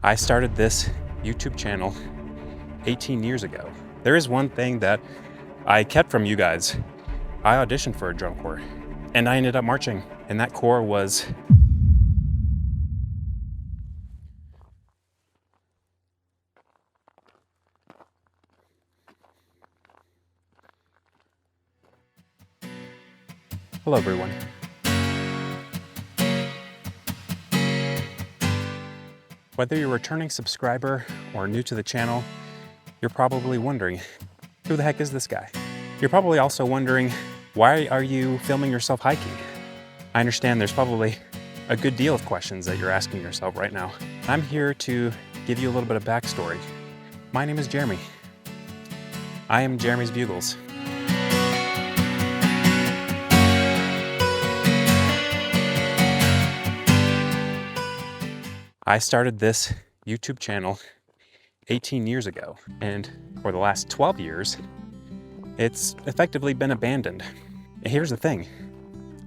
I started this YouTube channel 18 years ago. There is one thing that I kept from you guys. I auditioned for a drum corps and I ended up marching, and that corps was Hello everyone. Whether you're a returning subscriber or new to the channel, you're probably wondering, who the heck is this guy? You're probably also wondering, why are you filming yourself hiking? I understand there's probably a good deal of questions that you're asking yourself right now. I'm here to give you a little bit of backstory. My name is Jeremy. I am Jeremy's Bugles. I started this YouTube channel 18 years ago, and for the last 12 years, it's effectively been abandoned. And here's the thing,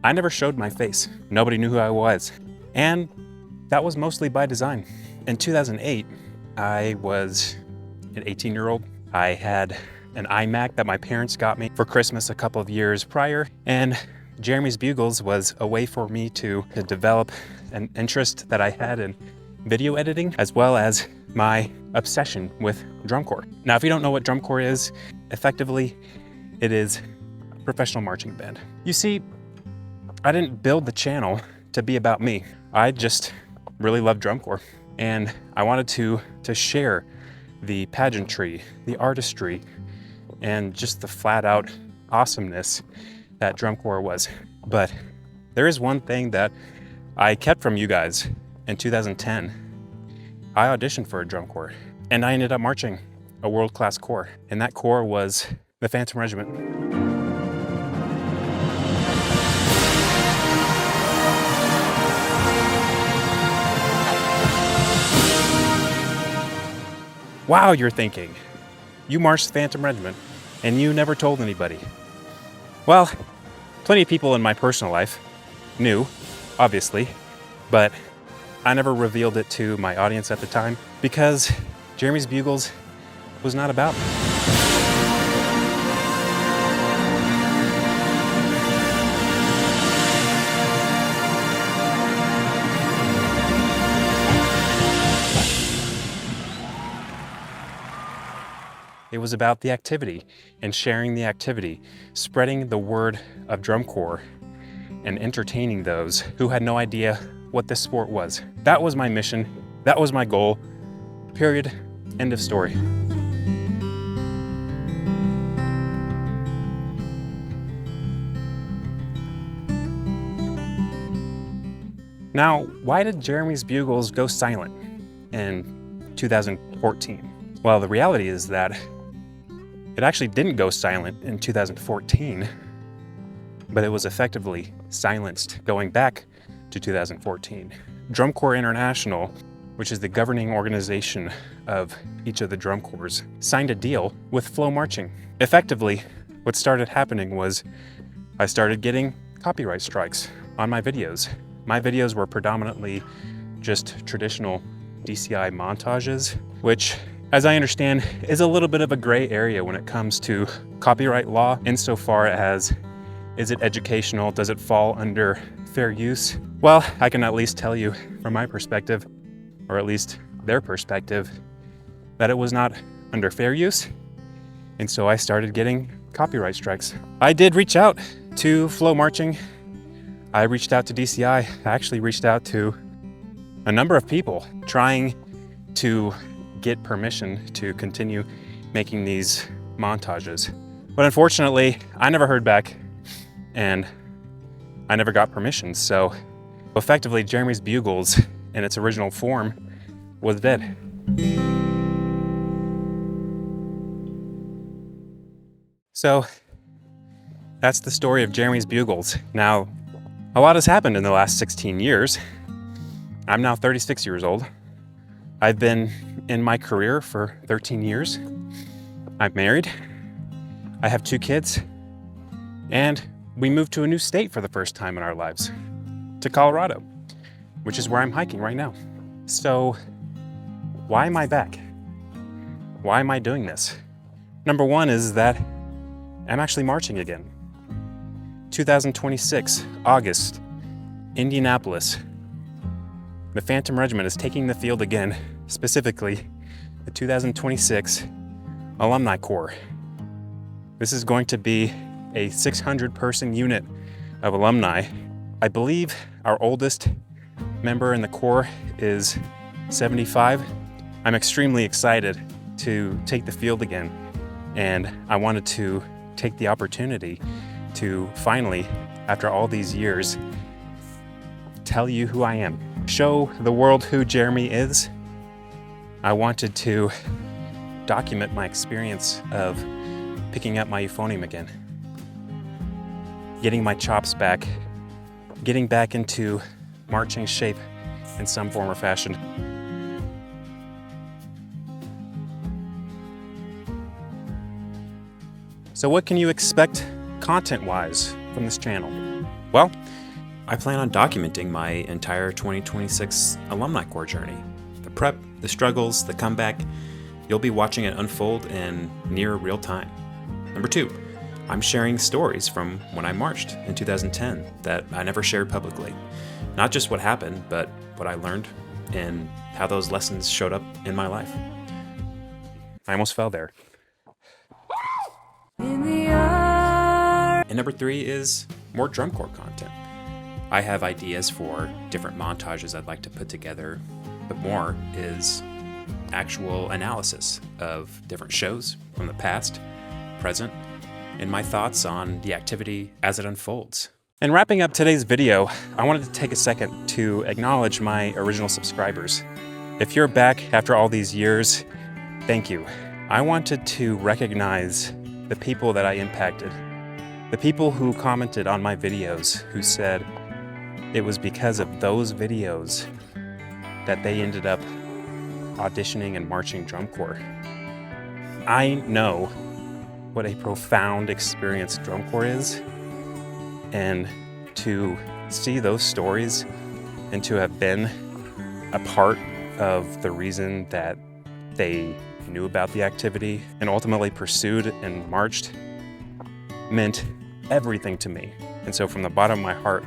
I never showed my face. Nobody knew who I was, and that was mostly by design. In 2008, I was an 18-year-old. I had an iMac that my parents got me for Christmas a couple of years prior, and Jeremy's Bugles was a way for me to develop an interest that I had in video editing, as well as my obsession with drum corps. Now, if you don't know what drum corps is, effectively, it is a professional marching band. You see, I didn't build the channel to be about me. I just really love drum corps, and I wanted to share the pageantry, the artistry, and just the flat out awesomeness that drum corps was. But there is one thing that I kept from you guys. In 2010, I auditioned for a drum corps, and I ended up marching a world-class corps, and that corps was the Phantom Regiment. Wow, you're thinking, you marched the Phantom Regiment, and you never told anybody. Well, plenty of people in my personal life knew, obviously, but I never revealed it to my audience at the time because Jeremy's Bugles was not about me. It was about the activity and sharing the activity, spreading the word of drum corps and entertaining those who had no idea what this sport was. That was my mission. That was my goal. Period. End of story. Now, why did Jeremy's Bugles go silent in 2014? Well, the reality is that it actually didn't go silent in 2014, but it was effectively silenced going back to 2014. Drum Corps International, which is the governing organization of each of the drum corps, signed a deal with Flow Marching. Effectively, what started happening was I started getting copyright strikes on my videos. My videos were predominantly just traditional DCI montages, which, as I understand, is a little bit of a gray area when it comes to copyright law, insofar as, is it educational? Does it fall under fair use? Well, I can at least tell you from my perspective, or at least their perspective, that it was not under fair use, and so I started getting copyright strikes. I did reach out to Flow Marching. I reached out to DCI. I actually reached out to a number of people trying to get permission to continue making these montages. But unfortunately, I never heard back, and I never got permission. So effectively, Jeremy's Bugles in its original form was dead. So that's the story of Jeremy's Bugles. Now, a lot has happened in the last 16 years. I'm now 36 years old. I've been in my career for 13 years. I'm married. I have 2 kids. And we moved to a new state for the first time in our lives, to Colorado, which is where I'm hiking right now. So why am I back? Why am I doing this? Number one is that I'm actually marching again. 2026, August, Indianapolis. The Phantom Regiment is taking the field again, specifically the 2026 Alumni Corps. This is going to be a 600-person unit of alumni. I believe our oldest member in the Corps is 75. I'm extremely excited to take the field again, and I wanted to take the opportunity to finally, after all these years, tell you who I am. Show the world who Jeremy is. I wanted to document my experience of picking up my euphonium again, getting my chops back, getting back into marching shape in some form or fashion. So what can you expect content-wise from this channel? Well, I plan on documenting my entire 2026 Alumni Corps journey. The prep, the struggles, the comeback. You'll be watching it unfold in near real time. Number two, I'm sharing stories from when I marched in 2010 that I never shared publicly. Not just what happened, but what I learned and how those lessons showed up in my life. I almost fell there. And number three is more drum corps content. I have ideas for different montages I'd like to put together, but more is actual analysis of different shows from the past, present, and my thoughts on the activity as it unfolds. In wrapping up today's video, I wanted to take a second to acknowledge my original subscribers. If you're back after all these years, thank you. I wanted to recognize the people that I impacted, the people who commented on my videos, who said it was because of those videos that they ended up auditioning and marching drum corps. I know what a profound experience drum corps is, and to see those stories and to have been a part of the reason that they knew about the activity and ultimately pursued and marched meant everything to me. And so from the bottom of my heart,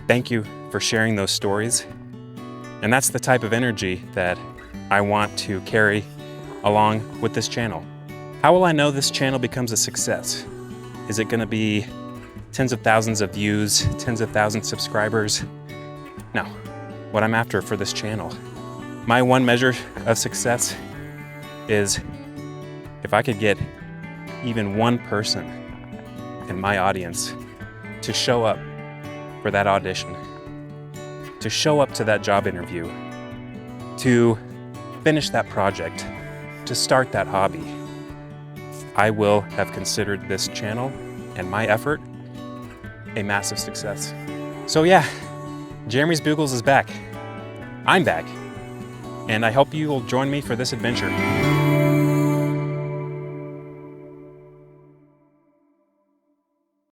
thank you for sharing those stories. And that's the type of energy that I want to carry along with this channel. How will I know this channel becomes a success? Is it going to be tens of thousands of views, tens of thousands of subscribers? No. What I'm after for this channel, my one measure of success is if I could get even one person in my audience to show up for that audition, to show up to that job interview, to finish that project, to start that hobby, I will have considered this channel and my effort a massive success. So yeah, Jeremy's Bugles is back. I'm back. And I hope you will join me for this adventure.